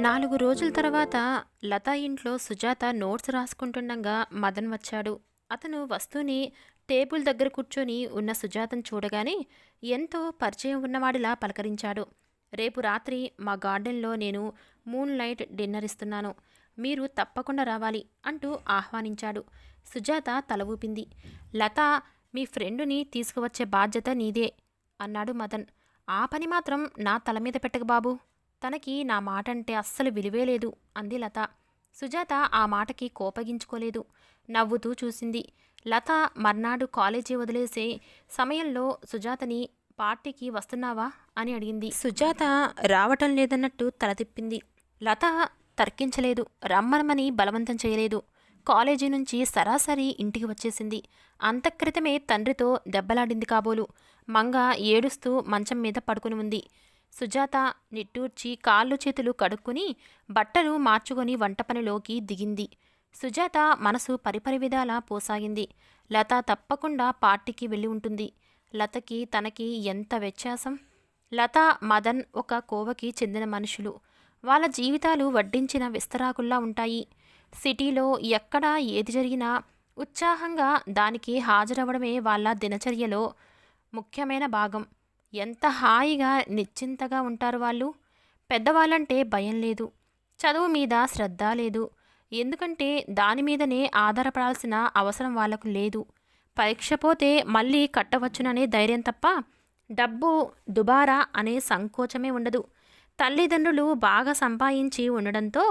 4 రోజుల తర్వాత లత ఇంట్లో సుజాత నోట్స్ రాసుకుంటుండగా మదన్ వచ్చాడు. అతను వస్తూనే టేబుల్ దగ్గర కూర్చొని ఉన్న సుజాతను చూడగానే ఎంతో పరిచయం ఉన్నవాడిలా పలకరించాడు. రేపు రాత్రి మా గార్డెన్లో నేను మూన్ లైట్ డిన్నర్ ఇస్తున్నాను. మీరు తప్పకుండా రావాలి అంటూ ఆహ్వానించాడు. సుజాత తల ఊపింది. లత, మీ ఫ్రెండుని తీసుకువచ్చే బాధ్యత నీదే అన్నాడు మదన్. ఆ పని మాత్రం నా తల మీద పెట్టక బాబు. తనకి నా మాట అంటే అస్సలు విలువే లేదు అంది లత. సుజాత ఆ మాటకి కోపగించుకోలేదు. నవ్వుతూ చూసింది. లత మర్నాడు కాలేజీ వదిలేసే సమయంలో సుజాతని పార్టీకి వస్తున్నావా అని అడిగింది. సుజాత రావటం లేదన్నట్టు తల తిప్పింది. లత తర్కించలేదు, రమ్మనమని బలవంతం చేయలేదు. కాలేజీ నుంచి సరాసరి ఇంటికి వచ్చేసింది. అంతక్రితమే తండ్రితో దెబ్బలాడింది కాబోలు. మంగ ఏడుస్తూ మంచం మీద పడుకుని ఉంది. సుజాత నిట్టూర్చి కాళ్ళు చేతులు కడుక్కుని బట్టలు మార్చుకొని వంట పనిలోకి దిగింది. సుజాత మనసు పరిపరి విధాలా పోసాగింది. లత తప్పకుండా పార్టీకి వెళ్ళి ఉంటుంది. లతకి తనకి ఎంత వ్యత్యాసం! లత, మదన్ ఒక కోవకి చెందిన మనుషులు. వాళ్ళ జీవితాలు వడ్డించిన విస్తరాకుల్లా ఉంటాయి. సిటీలో ఎక్కడ ఏది జరిగినా ఉత్సాహంగా దానికి హాజరవడమే వాళ్ళ దినచర్యలో ముఖ్యమైన భాగం. ఎంత హాయిగా నిశ్చింతగా ఉంటారు వాళ్ళు. పెద్దవాళ్ళంటే భయం లేదు, చదువు మీద శ్రద్ధ లేదు. ఎందుకంటే దానిమీదనే ఆధారపడాల్సిన అవసరం వాళ్లకు లేదు. పరీక్ష పోతే మళ్ళీ కట్టవచ్చుననే ధైర్యం తప్ప డబ్బు దుబారా అనే సంకోచమే ఉండదు. తల్లిదండ్రులు బాగా సంపాదించి ఉండడంతో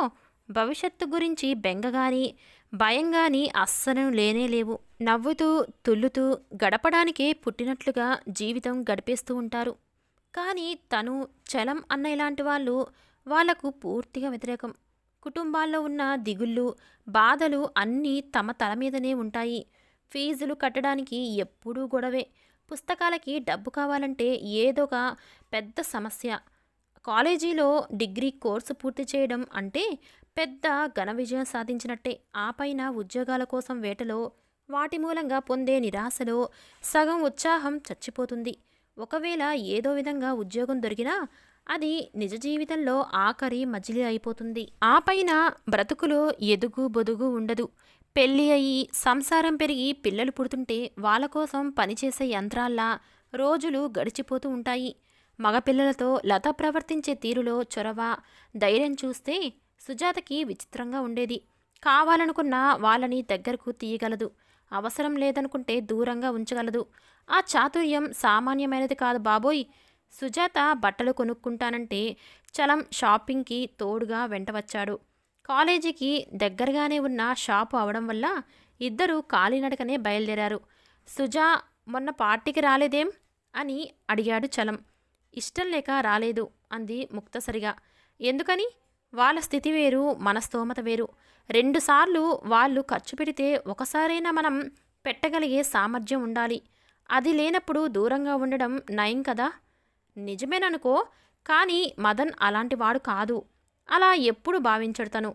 భవిష్యత్తు గురించి బెంగగాని భయంగాని అస్సలు లేనేలేవు. నవ్వుతూ తుల్లుతూ గడపడానికే పుట్టినట్లుగా జీవితం గడిపేస్తూ ఉంటారు. కానీ తను, చలం అన్న ఇలాంటి వాళ్ళు వాళ్లకు పూర్తిగా వ్యతిరేకం. కుటుంబాల్లో ఉన్న దిగుళ్ళు, బాధలు అన్నీ తమ తల మీదనే ఉంటాయి. ఫీజులు కట్టడానికి ఎప్పుడూ గొడవే. పుస్తకాలకి డబ్బు కావాలంటే ఏదొక పెద్ద సమస్య. కాలేజీలో డిగ్రీ కోర్సు పూర్తి చేయడం అంటే పెద్ద ఘన విజయం సాధించినట్టే. ఆ పైన ఉద్యోగాల కోసం వేటలో, వాటి మూలంగా పొందే నిరాశలో సగం ఉత్సాహం చచ్చిపోతుంది. ఒకవేళ ఏదో విధంగా ఉద్యోగం దొరికినా అది నిజ జీవితంలో ఆఖరి మజిలీ అయిపోతుంది. ఆ పైన బ్రతుకులో ఎదుగు బొదుగు ఉండదు. పెళ్ళి అయ్యి సంసారం పెరిగి పిల్లలు పుడుతుంటే వాళ్ళ కోసం పనిచేసే యంత్రాల్లా రోజులు గడిచిపోతూ ఉంటాయి. మగపిల్లలతో లత ప్రవర్తించే తీరులో చొరవ, ధైర్యం చూస్తే సుజాతకి విచిత్రంగా ఉండేది. కావాలనుకున్న వాళ్ళని దగ్గరకు తీయగలదు, అవసరం లేదనుకుంటే దూరంగా ఉంచగలదు. ఆ చాతుర్యం సామాన్యమైనది కాదు బాబోయ్. సుజాత బట్టలు కొనుక్కుంటానంటే చలం షాపింగ్కి తోడుగా వెంట వచ్చాడు. కాలేజీకి దగ్గరగానే ఉన్న షాపు అవడం వల్ల ఇద్దరూ కాలినడకనే బయలుదేరారు. సుజా, మొన్న పార్టీకి రాలేదేం అని అడిగాడు చలం. ఇష్టం లేక రాలేదు అంది ముక్తసరిగా. ఎందుకని? వాళ్ళ స్థితి వేరు, మన స్తోమత వేరు. 2 సార్లు వాళ్ళు ఖర్చు పెడితే ఒకసారైనా మనం పెట్టగలిగే సామర్థ్యం ఉండాలి. అది లేనప్పుడు దూరంగా ఉండడం నయం కదా. నిజమేననుకో, కానీ మదన్ అలాంటి వాడు కాదు. అలా ఎప్పుడు భావించడు తను.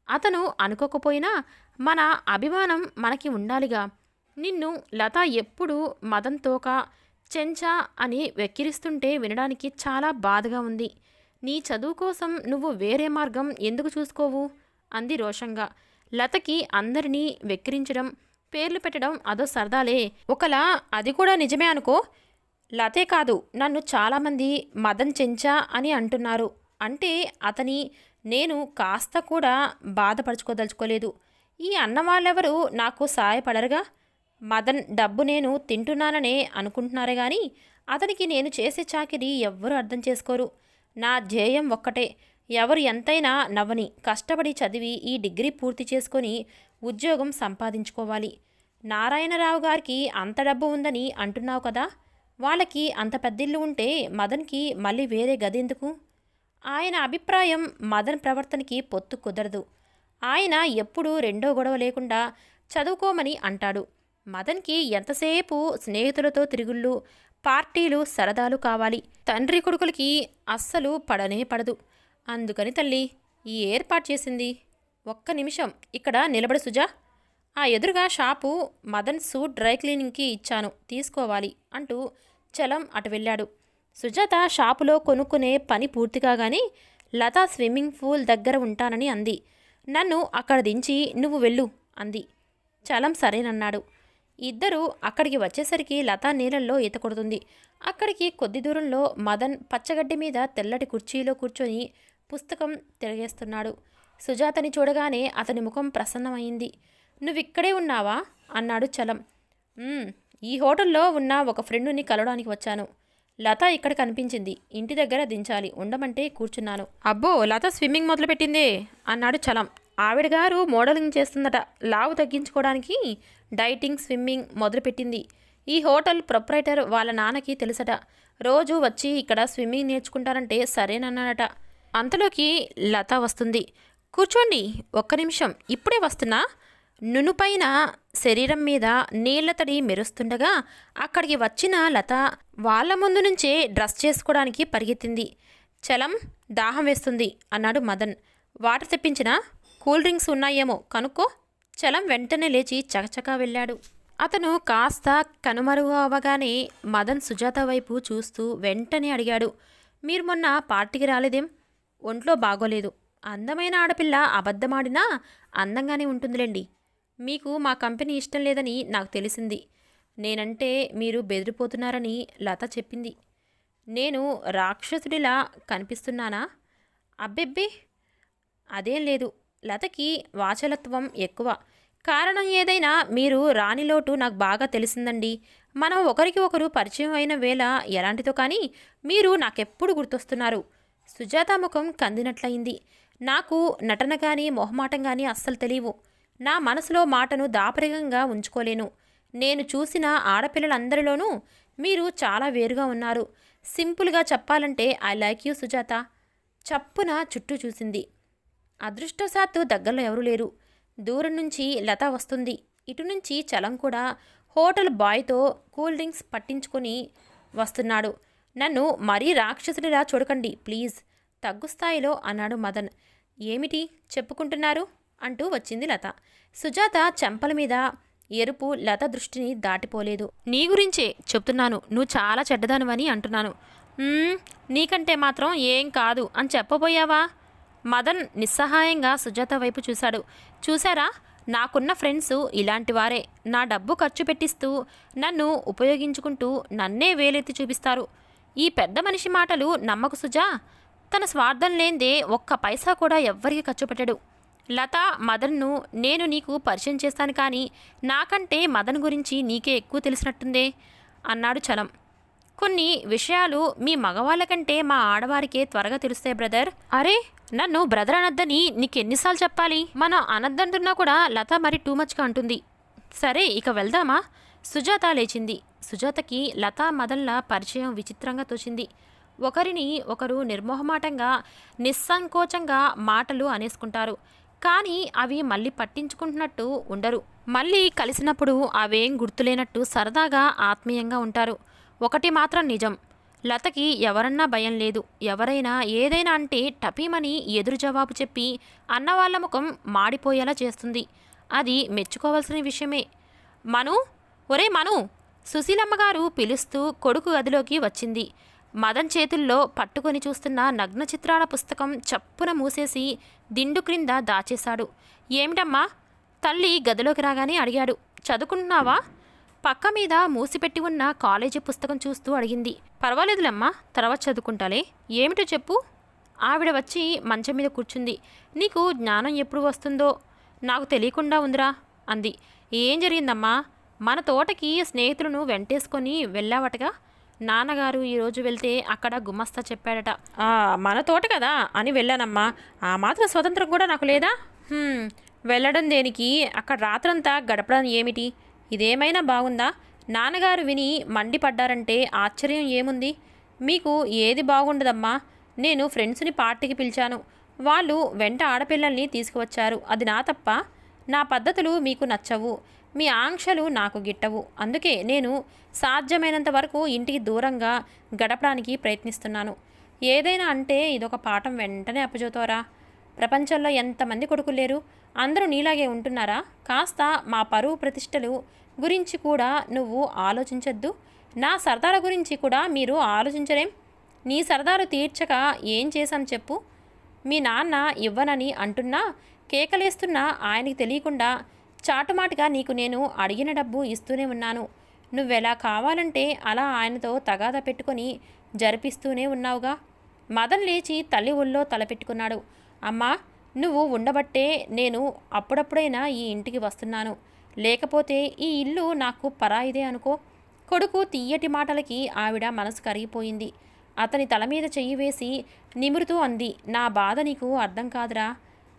అతను అనుకోకపోయినా మన అభిమానం మనకి ఉండాలిగా. నిన్ను లత ఎప్పుడు మదన్ తోక, చెంచా అని వెక్కిరిస్తుంటే వినడానికి చాలా బాధగా ఉంది. నీ చదువు కోసం నువ్వు వేరే మార్గం ఎందుకు చూసుకోవు అంది రోషంగా. లతకి అందరినీ వెక్కిరించడం, పేర్లు పెట్టడం అదో సరదాలే. ఒకలా అది కూడా నిజమే అనుకో. లతే కాదు, నన్ను చాలామంది మదన్ చెంచా అని అంటున్నారు. అంటే అతని నేను కాస్త కూడా బాధపరచుకోదలుచుకోలేదు. ఈ అన్నవాళ్ళెవరూ నాకు సాయపడరుగా. మదన్ డబ్బు నేను తింటున్నాననే అనుకుంటున్నారే గాని అతనికి నేను చేసే చాకిరీ ఎవ్వరూ అర్థం చేసుకోరు. నా ధ్యేయం ఒక్కటే, ఎవరు ఎంతైనా నవ్వని కష్టపడి చదివి ఈ డిగ్రీ పూర్తి చేసుకొని ఉద్యోగం సంపాదించుకోవాలి. నారాయణరావు గారికి అంత డబ్బు ఉందని అంటున్నావు కదా, వాళ్ళకి అంత పెద్దిల్లు ఉంటే మదన్కి మళ్ళీ వేరే గదెందుకు? ఆయన అభిప్రాయం మదన్ ప్రవర్తనకి పొత్తు కుదరదు. ఆయన ఎప్పుడూ రెండో గొడవ లేకుండా చదువుకోమని అంటాడు. మదన్కి ఎంతసేపు స్నేహితులతో తిరుగుళ్ళు, పార్టీలు, సరదాలు కావాలి. తండ్రి కొడుకులకి అస్సలు పడనే పడదు. అందుకని తల్లి ఈ ఏర్పాటు చేసింది. ఒక్క నిమిషం ఇక్కడ నిలబడి సుజా. ఆ ఎదురుగా షాపు మదన్ సూట్ డ్రై క్లీనింగ్కి ఇచ్చాను, తీసుకోవాలి అంటూ చలం అటు వెళ్ళాడు. సుజాత షాపులో కొనుక్కునే పని పూర్తి కాగానే లత స్విమ్మింగ్ పూల్ దగ్గర ఉంటానని అంది. నన్ను అక్కడ దించి నువ్వు వెళ్ళు అంది. చలం సరేనన్నాడు. ఇద్దరూ అక్కడికి వచ్చేసరికి లత నీళ్ళల్లో ఈత కొడుతుంది. అక్కడికి కొద్ది దూరంలో మదన్ పచ్చగడ్డి మీద తెల్లటి కుర్చీలో కూర్చొని పుస్తకం తిరిగేస్తున్నాడు. సుజాతని చూడగానే అతని ముఖం ప్రసన్నమైంది. నువ్విక్కడే ఉన్నావా అన్నాడు చలం. ఈ హోటల్లో ఉన్న ఒక ఫ్రెండుని కలవడానికి వచ్చాను. లత ఇక్కడ కనిపించింది. ఇంటి దగ్గర దించాలి, ఉండమంటే కూర్చున్నాను. అబ్బో, లత స్విమ్మింగ్ మొదలుపెట్టిందే అన్నాడు చలం. ఆవిడగారు మోడలింగ్ చేస్తుందట. లావు తగ్గించుకోవడానికి డైటింగ్, స్విమ్మింగ్ మొదలుపెట్టింది. ఈ హోటల్ ప్రొప్రైటర్ వాళ్ళ నాన్నకి తెలుసట. రోజు వచ్చి ఇక్కడ స్విమ్మింగ్ నేర్చుకుంటారంటే సరేనన్నాడట. అంతలోకి లత వస్తుంది. కూర్చోండి, ఒక్క నిమిషం, ఇప్పుడే వస్తున్నా. నునుపైన శరీరం మీద నీళ్ల తడి మెరుస్తుండగా అక్కడికి వచ్చిన లత వాళ్ళ ముందు నుంచే డ్రెస్ చేసుకోవడానికి పరిగెత్తింది. చలం, దాహం వేస్తుంది అన్నాడు మదన్. వాటర్ తెప్పించినా? కూల్ డ్రింక్స్ ఉన్నాయేమో కనుక్కో. చలం వెంటనే లేచి చకచకా వెళ్ళాడు. అతను కాస్త కనుమరుగు అవ్వగానే మదన్ సుజాత వైపు చూస్తూ వెంటనే అడిగాడు. మీరు మొన్న పార్టీకి రాలేదేం? ఒంట్లో బాగోలేదు. అందమైన ఆడపిల్ల అబద్ధమాడినా అందంగానే ఉంటుందిలేండి. మీకు మా కంపెనీ ఇష్టం లేదని నాకు తెలిసింది. నేనంటే మీరు బెదిరిపోతున్నారని లత చెప్పింది. నేను రాక్షసుడిలా కనిపిస్తున్నానా? అబ్బెబ్బే, అదేం లేదు. లతకి వాచలత్వం ఎక్కువ. కారణం ఏదైనా మీరు రాని లోటు నాకు బాగా తెలిసిందండి. మనం ఒకరికి ఒకరు పరిచయం అయిన వేళ ఎలాంటిదో కానీ మీరు నాకెప్పుడు గుర్తొస్తున్నారు. సుజాత ముఖం కందినట్లయింది. నాకు నటన కానీ మొహమాటం కానీ అస్సలు తెలియవు. నా మనసులో మాటను దాపరికంగా ఉంచుకోలేను. నేను చూసిన ఆడపిల్లలందరిలోనూ మీరు చాలా వేరుగా ఉన్నారు. సింపుల్గా చెప్పాలంటే ఐ లైక్ యూ సుజాత. చప్పున చుట్టూ చూసింది. అదృష్టవశాత్తు దగ్గరలో ఎవరూ లేరు. దూరం నుంచి లత వస్తుంది. ఇటు నుంచి చలం కూడా హోటల్ బాయ్తో కూల్ డ్రింక్స్ పట్టించుకొని వస్తున్నాడు. నన్ను మరీ రాక్షసుడిలా చూడకండి ప్లీజ్, తగ్గు స్థాయిలో అన్నాడు మదన్. ఏమిటి చెప్పుకుంటున్నారు అంటూ వచ్చింది లత. సుజాత చెంపల మీద ఎరుపు లత దృష్టిని దాటిపోలేదు. నీ గురించే చెప్తున్నాను. నువ్వు చాలా చెడ్డదానివని అంటున్నాను. నీకంటే మాత్రం ఏం కాదు అని చెప్పబోయావా? మదన్ నిస్సహాయంగా సుజాత వైపు చూశాడు. చూశారా, నాకున్న ఫ్రెండ్స్ ఇలాంటి వారే. నా డబ్బు ఖర్చు పెట్టిస్తూ నన్ను ఉపయోగించుకుంటూ నన్నే వేలెత్తి చూపిస్తారు. ఈ పెద్ద మనిషి మాటలు నమ్మకు సుజా. తన స్వార్థం లేందే ఒక్క పైసా కూడా ఎవ్వరికి ఖర్చు పెట్టడు. లత, మదన్ను నేను నీకు పరిచయం చేస్తాను, కానీ నాకంటే మదన్ గురించి నీకే ఎక్కువ తెలిసినట్టుందే అన్నాడు చలం. కొన్ని విషయాలు మీ మగవాళ్ళ కంటే మా ఆడవారికే త్వరగా తెలుస్తాయి బ్రదర్. అరే, నన్ను బ్రదర్ అనద్దని నీకెన్నిసార్లు చెప్పాలి? మనం అనద్దంటున్నా కూడా లత మరి టూ మచ్గా అంటుంది. సరే, ఇక వెళ్దామా? సుజాత లేచింది. సుజాతకి లత, మదన్ల పరిచయం విచిత్రంగా తోచింది. ఒకరిని ఒకరు నిర్మోహమాటంగా నిస్సంకోచంగా మాటలు అనేసుకుంటారు. కానీ అవి మళ్ళీ పట్టించుకుంటున్నట్టు ఉండరు. మళ్ళీ కలిసినప్పుడు అవేం గుర్తులేనట్టు సరదాగా ఆత్మీయంగా ఉంటారు. ఒకటి మాత్రం నిజం, లతకి ఎవరన్నా భయం లేదు. ఎవరైనా ఏదైనా అంటే టపీమని ఎదురు జవాబు చెప్పి అన్నవాళ్ల ముఖం మాడిపోయేలా చేస్తుంది. అది మెచ్చుకోవాల్సిన విషయమే. మను, ఒరే మను, సుశీలమ్మగారు పిలుస్తూ కొడుకు గదిలోకి వచ్చింది. మదన్ చేతుల్లో పట్టుకొని చూస్తున్న నగ్న చిత్రాల పుస్తకం చప్పున మూసేసి దిండు క్రింద దాచేశాడు. ఏమిటమ్మా? తల్లి గదిలోకి రాగానే అడిగాడు. చదువుకుంటున్నావా? పక్క మీద మూసిపెట్టి ఉన్న కాలేజీ పుస్తకం చూస్తూ అడిగింది. పర్వాలేదులేమ్మా, తర్వాత చదువుకుంటాలే. ఏమిటో చెప్పు. ఆవిడ వచ్చి మంచం మీద కూర్చుంది. నీకు జ్ఞానం ఎప్పుడు వస్తుందో నాకు తెలియకుండా ఉందిరా అంది. ఏం జరిగిందమ్మా? మన తోటకి స్నేహితులను వెంటేసుకొని వెళ్ళావటగా. నాన్నగారు ఈరోజు వెళ్తే అక్కడ గుమస్తా చెప్పాడట. మన తోట కదా అని వెళ్ళానమ్మా. ఆ మాత్రం స్వతంత్రం కూడా నాకు లేదా? వెళ్ళడం దేనికి? అక్కడ రాత్రంతా గడపడం ఏమిటి? ఇదేమైనా బాగుందా? నాన్నగారు విని మండిపడ్డారంటే ఆశ్చర్యం ఏముంది? మీకు ఏది బాగుండదమ్మా? నేను ఫ్రెండ్స్ని పార్టీకి పిలిచాను. వాళ్ళు వెంట ఆడపిల్లల్ని తీసుకువచ్చారు. అది నా తప్ప? నా పద్ధతులు మీకు నచ్చవు, మీ ఆంక్షలు నాకు గిట్టవు. అందుకే నేను సాధ్యమైనంత వరకు ఇంటికి దూరంగా గడపడానికి ప్రయత్నిస్తున్నాను. ఏదైనా అంటే ఇదొక పాఠం వెంటనే అప్పజోతారా? ప్రపంచంలో ఎంతమంది కొడుకులు లేరు? అందరూ నీలాగే ఉంటున్నారా? కాస్త మా పరువు ప్రతిష్టలు గురించి కూడా నువ్వు ఆలోచించద్దు. నా సరదాల గురించి కూడా మీరు ఆలోచించరేం? నీ సరదాలు తీర్చక ఏం చేశాం చెప్పు? మీ నాన్న ఇవ్వనని అంటున్నా కేకలేస్తున్నా ఆయనకి తెలియకుండా చాటుమాటుగా నీకు నేను అడిగిన డబ్బు ఇస్తూనే ఉన్నాను. నువ్వెలా కావాలంటే అలా ఆయనతో తగాదా పెట్టుకొని జరిపిస్తూనే ఉన్నావుగా. మదన్ లేచి తల్లి ఒళ్ళో తలపెట్టుకున్నాడు. అమ్మా, నువ్వు ఉండబట్టే నేను అప్పుడప్పుడైనా ఈ ఇంటికి వస్తున్నాను. లేకపోతే ఈ ఇల్లు నాకు పరాయిదే అనుకో. కొడుకు తీయటి మాటలకి ఆవిడ మనసు కరిగిపోయింది. అతని తల మీద చెయ్యి వేసి నిమురుతూ అంది. నా బాధ నీకు అర్థం కాదురా.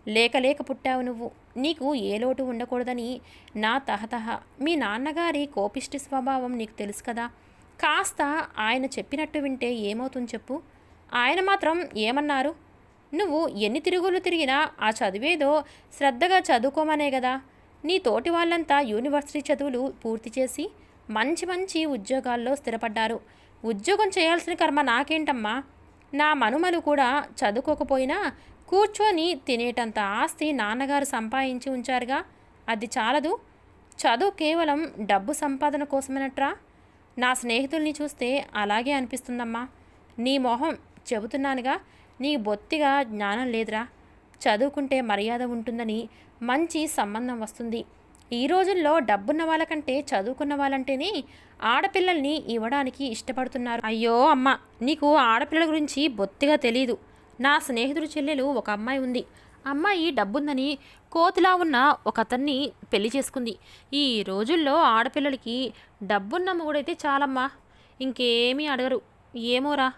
లేక పుట్టావు నువ్వు. నీకు ఏ లోటు ఉండకూడదని నా తహతహ. మీ నాన్నగారి కోపిష్టి స్వభావం నీకు తెలుసు కదా. కాస్త ఆయన చెప్పినట్టు వింటే ఏమవుతుంది చెప్పు. ఆయన మాత్రం ఏమన్నారు? నువ్వు ఎన్ని తిరుగులు తిరిగినా ఆ చదివేదో శ్రద్ధగా చదువుకోమనే కదా. నీ తోటి వాళ్ళంతా యూనివర్సిటీ చదువులు పూర్తి చేసి మంచి మంచి ఉద్యోగాల్లో స్థిరపడ్డారు. ఉద్యోగం చేయాల్సిన కర్మ నాకేంటమ్మా. నా మనుమలు కూడా చదువుకోకపోయినా కూర్చొని తినేటంత ఆస్తి నాన్నగారు సంపాదించి ఉంచారుగా. అది చాలదు. చదువు కేవలం డబ్బు సంపాదన కోసమేనట్రా. నా స్నేహితుల్ని చూస్తే అలాగే అనిపిస్తుందమ్మా. నీ మొహం చెబుతున్నానుగా, నీ బొత్తిగా జ్ఞానం లేదురా. చదువుకుంటే మర్యాద ఉంటుందని మంచి సంబంధం వస్తుంది. ఈ రోజుల్లో డబ్బున్న వాళ్ళకంటే చదువుకున్న వాళ్ళంటేనే ఆడపిల్లల్ని ఇవ్వడానికి ఇష్టపడుతున్నారు. అయ్యో అమ్మ, నీకు ఆడపిల్లల గురించి బొత్తిగా తెలీదు. నా స్నేహితుడి చెల్లెలు ఒక అమ్మాయి ఉంది. అమ్మాయి డబ్బుందని కోతిలా ఉన్న ఒక అతన్ని పెళ్లి చేసుకుంది. ఈ రోజుల్లో ఆడపిల్లలకి డబ్బున్న మొగుడైతే చాలమ్మా, ఇంకేమీ అడగరు. ఏమోరా,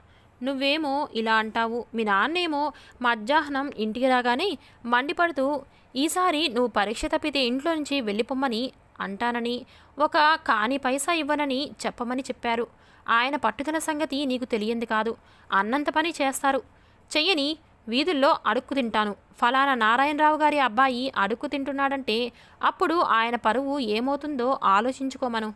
నువ్వేమో ఇలా అంటావు. మీ నాన్నేమో మధ్యాహ్నం ఇంటికి రాగానే మండిపడుతూ ఈసారి నువ్వు పరీక్ష తప్పితే ఇంట్లో నుంచి వెళ్ళిపోమ్మని అంటానని, ఒక కాని పైసా ఇవ్వనని చెప్పమని చెప్పారు. ఆయన పట్టుదల సంగతి నీకు తెలియంది కాదు. అన్నంత పని చేస్తారు. చెయ్యని వీధుల్లో అడుక్కు తింటాను. ఫలానా నారాయణరావు గారి అబ్బాయి అడుక్కు తింటున్నాడంటే అప్పుడు ఆయన పరువు ఏమవుతుందో ఆలోచించుకోమను.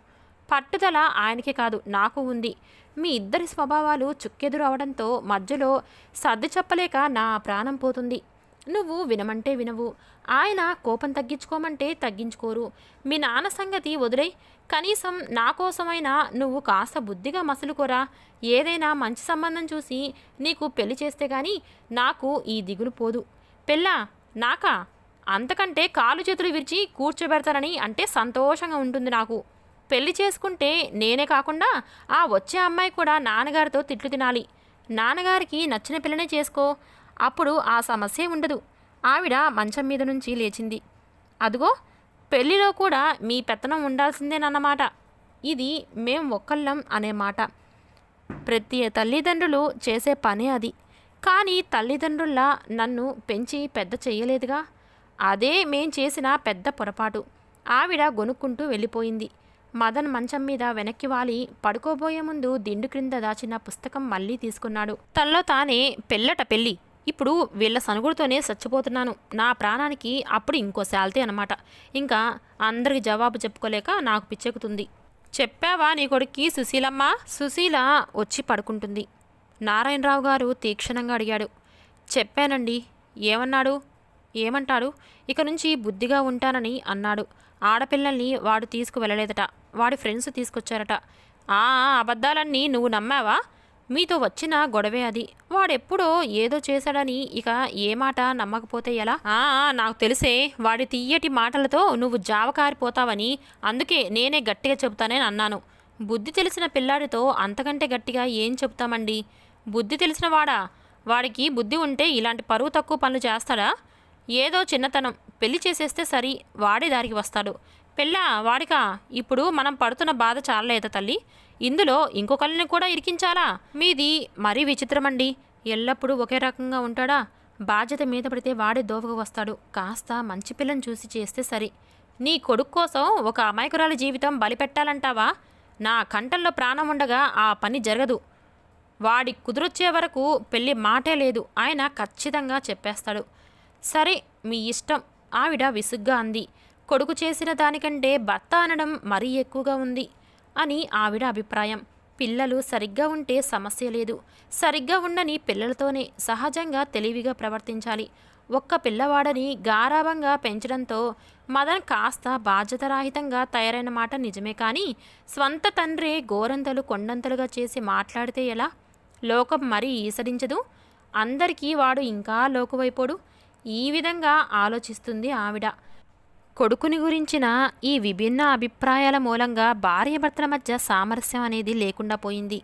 పట్టుదల ఆయనకే కాదు, నాకు ఉంది. మీ ఇద్దరి స్వభావాలు చుక్కెదురు అవడంతో మధ్యలో సర్ది చెప్పలేక నా ప్రాణం పోతుంది. నువ్వు వినమంటే వినవు, ఆయన కోపం తగ్గించుకోమంటే తగ్గించుకోరు. మీ నాన్న సంగతి వదిలే, కనీసం నా కోసమైనా నువ్వు కాస్త బుద్ధిగా మసులుకోరా. ఏదైనా మంచి సంబంధం చూసి నీకు పెళ్లి చేస్తే గాని నాకు ఈ దిగులు పోదు. పెళ్ళా నాకా? అంతకంటే కాలు చేతులు విరిచి కూర్చోబెడతానని అంటే సంతోషంగా ఉంటుంది నాకు. పెళ్లి చేసుకుంటే నేనే కాకుండా ఆ వచ్చే అమ్మాయి కూడా నాన్నగారితో తిట్లు తినాలి. నాన్నగారికి నచ్చిన పిల్లనే చేసుకో, అప్పుడు ఆ సమస్య ఉండదు. ఆవిడ మంచం మీద నుంచి లేచింది. అదుగో, పెళ్లిలో కూడా మీ పెత్తనం ఉండాల్సిందేనన్నమాట. ఇది మేం ఒక్కళ్ళం అనే మాట ప్రతి తల్లిదండ్రులు చేసే పనే అది. కానీ తల్లిదండ్రుల్లా నన్ను పెంచి పెద్ద చెయ్యలేదుగా. అదే మేం చేసిన పెద్ద పొరపాటు. ఆవిడ గొనుక్కుంటూ వెళ్ళిపోయింది. మదన్ మంచం మీద వెనక్కి వాలి పడుకోబోయే ముందు దిండు క్రింద దాచిన పుస్తకం మళ్ళీ తీసుకున్నాడు. తనలో తానే పెళ్ళి, ఇప్పుడు వీళ్ళ సనుగుడుతోనే చచ్చిపోతున్నాను. నా ప్రాణానికి అప్పుడు ఇంకో శాల్తీ అనమాట. ఇంకా అందరికి జవాబు చెప్పుకోలేక నాకు పిచ్చెక్కుతుంది. చెప్పావా నీ కొడుక్కి సుశీలమ్మ? సుశీల వచ్చి పడుకుంటుంది. నారాయణరావు గారు తీక్షణంగా అడిగాడు. చెప్పానండి. ఏమన్నాడు? ఏమంటాడు? ఇక నుంచి బుద్ధిగా ఉంటానని అన్నాడు. ఆడపిల్లల్ని వాడు తీసుకువెళ్ళలేదట, వాడి ఫ్రెండ్స్ తీసుకొచ్చారట. అబద్ధాలన్నీ నువ్వు నమ్మావా? మీతో వచ్చిన గొడవే అది. వాడెప్పుడో ఏదో చేశాడని ఇక ఏ మాట నమ్మకపోతే ఎలా? నాకు తెలిసే, వాడి తీయటి మాటలతో నువ్వు జావకారిపోతావని. అందుకే నేనే గట్టిగా చెబుతానని అన్నాను. బుద్ధి తెలిసిన పిల్లాడితో అంతకంటే గట్టిగా ఏం చెబుతామండి? బుద్ధి తెలిసిన వాడా? వాడికి బుద్ధి ఉంటే ఇలాంటి పరువు తక్కువ పనులు చేస్తాడా? ఏదో చిన్నతనం, పెళ్లి చేసేస్తే సరి, వాడే దారికి వస్తాడు. పెళ్ళా వాడికా? ఇప్పుడు మనం పడుతున్న బాధ చాలలేదా తల్లి? ఇందులో ఇంకొకరిని కూడా ఇరికించాలా? మీది మరీ విచిత్రమండి. ఎల్లప్పుడూ ఒకే రకంగా ఉంటాడా? బాధ్యత మీద పడితే వాడే దోవగా వస్తాడు. కాస్త మంచి పిల్లని చూసి చేస్తే సరి. నీ కొడుకు కోసం ఒక అమాయకురాలి జీవితం బలిపెట్టాలంటావా? నా కంఠంలో ప్రాణం ఉండగా ఆ పని జరగదు. వాడి కుదురొచ్చే వరకు పెళ్ళి మాటే లేదు. ఆయన ఖచ్చితంగా చెప్పేస్తాడు. సరే, మీ ఇష్టం, ఆవిడ విసుగ్గా అంది. కొడుకు చేసిన దానికంటే భర్త అనడం మరీ ఎక్కువగా ఉంది అని ఆవిడ అభిప్రాయం. పిల్లలు సరిగ్గా ఉంటే సమస్య లేదు. సరిగ్గా ఉండని పిల్లలతోనే సహజంగా తెలివిగా ప్రవర్తించాలి. ఒక్క పిల్లవాడని గారాబంగా పెంచడంతో మదన్ కాస్త బాధ్యతారాహితంగా తయారైన మాట నిజమే. కానీ స్వంత తండ్రే గోరంతలు కొండంతలుగా చేసి మాట్లాడితే ఎలా? లోకం మరీ ఈసడించదు. అందరికీ వాడు ఇంకా లోకువైపోడు. ఈ విధంగా ఆలోచిస్తుంది ఆవిడ. కొడుకుని గురించిన ఈ విభిన్న అభిప్రాయాల మూలంగా భార్యాభర్తల మధ్య సామరస్యం అనేది లేకుండా పోయింది.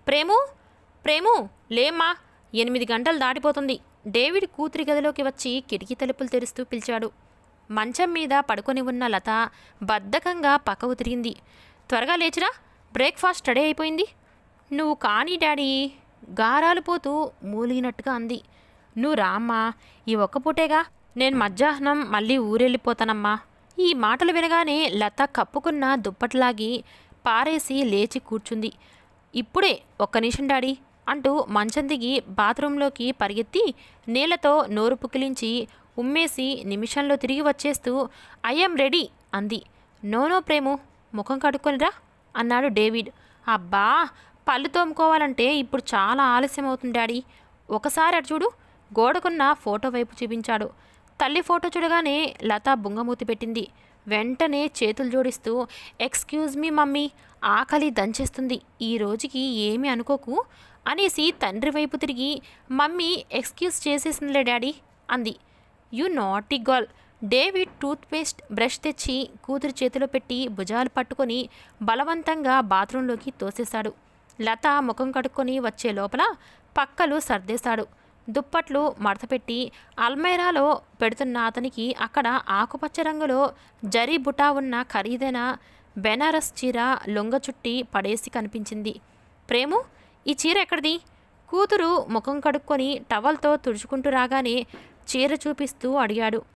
ప్రేము, ప్రేము, లేమ్మా, 8 గంటలు దాటిపోతుంది. డేవిడ్ కూతురి గదిలోకి వచ్చి కిటికీ తలుపులు తెరుస్తూ పిలిచాడు. మంచం మీద పడుకొని ఉన్న లత బద్ధకంగా పక్కకు తిరిగింది. త్వరగా లేచిరా, బ్రేక్ఫాస్ట్ రెడీ అయిపోయింది. నువ్వు కానీ డాడీ, గారాలు పోతూ మూలిగినట్టుగా అంది. నువ్వు రామ్మా, ఈ ఒక్క పూటేగా, నేను మధ్యాహ్నం మళ్ళీ ఊరెళ్ళిపోతానమ్మా. ఈ మాటలు వినగానే లత కప్పుకున్న దుప్పట్లాగి పారేసి లేచి కూర్చుంది. ఇప్పుడే, ఒక్క నిమిషం డాడీ అంటూ మంచం దిగి బాత్రూంలోకి పరిగెత్తి నీళ్లతో నోరు పుకిలించి ఉమ్మేసి నిమిషంలో తిరిగి వచ్చేస్తూ ఐఎమ్ రెడీ అంది. నోనో ప్రేము, ముఖం కడుక్కొనిరా అన్నాడు డేవిడ్. అబ్బా, పళ్ళు తోముకోవాలంటే ఇప్పుడు చాలా ఆలస్యం అవుతుంది డాడీ. ఒకసారి అటు చూడు, గోడకున్న ఫోటో వైపు చూపించాడు. తల్లి ఫోటో చూడగానే లత బుంగమూతి పెట్టింది. వెంటనే చేతులు జోడిస్తూ ఎక్స్క్యూజ్ మీ మమ్మీ, ఆకలి దంచేస్తుంది, ఈ రోజుకి ఏమీ అనుకోకు అనేసి తండ్రి వైపు తిరిగి మమ్మీ ఎక్స్క్యూజ్ చేసేసిందిలే డాడీ అంది. You naughty girl. David toothpaste brush తెచ్చి కూతురు చేతిలో పెట్టి భుజాలు పట్టుకొని బలవంతంగా బాత్రూంలోకి తోసేశాడు. లత ముఖం కడుక్కొని వచ్చే లోపల పక్కలు సర్దేశాడు. దుప్పట్లు మడతపెట్టి అల్మైరాలో పెడుతున్న అతనికి అక్కడ ఆకుపచ్చ రంగులో జరీ బుటా ఉన్న ఖరీదైన బెనారస్ చీర లొంగ చుట్టి పడేసి కనిపించింది. ప్రేము, ఈ చీర ఎక్కడిది? కూతురు ముఖం కడుక్కొని టవల్తో తుడుచుకుంటూ రాగానే చీర చూపిస్తూ అడిగాడు.